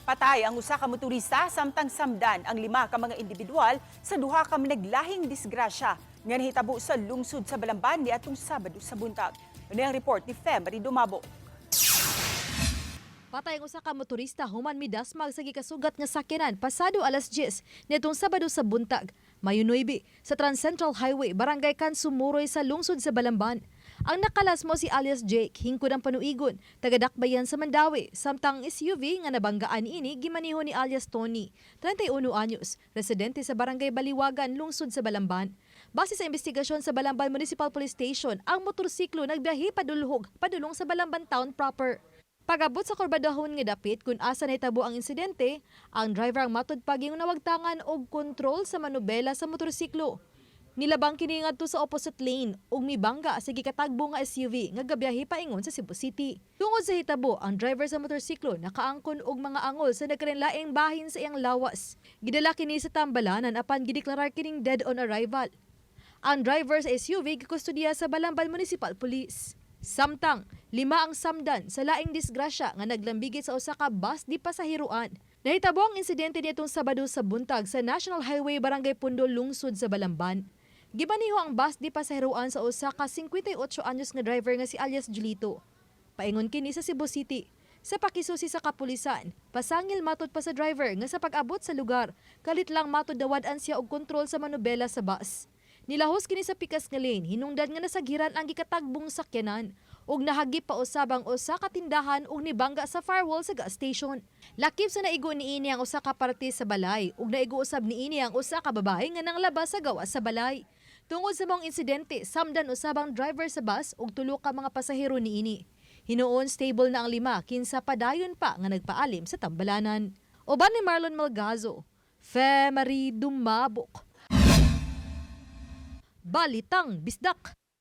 Patay ang usa ka motorista samtang samdan ang 5 ka mga individual sa duha ka naglahing disgrasya nga nahitabo sa lungsod sa Balamban niadtong Sabado sa buntag. Ini ang report ni Fem Dumabo. Patay ang usa ka motorista human midasmag sa gikasugat nga sakyanan pasado alas 10 nitong Sabado sa buntag, Mayo 9 sa Trans Central Highway, Barangay Kansumuroy sa lungsod sa Balamban. Ang nakalas mo si alias Jake, hingkod ang panuigon, taga-Dakbayan sa Mandawi, samtang SUV nga nabanggaan ini gimaniho ni alias Tony, 31 anyos, residente sa Barangay Baliwagan, lungsod sa Balamban. Base sa investigasyon sa Balamban Municipal Police Station, ang motorsiklo nagbiyahe padulong sa Balamban Town proper. Pag-abot sa kurbadahon nga dapit kung asa nahitabo ang insidente, ang driver ang matud paging nawagtangan og kontrol sa manubela sa motorsiklo. Nilabang kini ngadto sa opposite lane ug mibangga sa gikatagbo nga SUV nga gabiyahe paingon sa Cebu City. Tungod sa hitabo, ang driver sa motorsiklo nakaangkon og mga angol sa nagkarinlaing bahin sa iyang lawas. Gidala kini sa tambalanan apan gideklarar kining dead on arrival. Ang driver sa SUV gikustodiya sa Balamban Municipal Police. Samtang 5 ang samdan sa laing disgrasya nga naglambigit sa usa ka bus di pasahiruan. Nahitabo ang insidente nitong Sabado sa buntag sa National Highway Barangay Pundo, lungsod sa Balamban. Gibaniho ang bus di pasahiruan sa usa ka 58 anyos nga driver nga si alias Julito. Paingon kini sa Cebu City. Sa pakisusi sa kapulisan, pasangil matud pa sa driver nga sa pag-abot sa lugar, kalit lang matud dawad-an siya og kontrol sa manubela sa bus. Nilahos kini sa pikas nga lane, hinungdan nga nasaghiran ang gikatagbong sakyanan ug nahagip pa usab ang usa ka tindahan ug nibangga sa firewall sa gas station. Lakip sa naigo niini ang usa ka parte sa balay ug naigo usab niini ang usa ka babae nga nanglabas sa gawas sa balay. Tungod sa mga insidente, samdan usab ang driver sa bus ug tulo ka mga pasahero niini. Hinuon stable na ang 5 kinsa padayon pa nga nagpaalim sa tambalanan. Uban ni Marlon Malgazo, Fem Dumabok. Balitang Bisdak.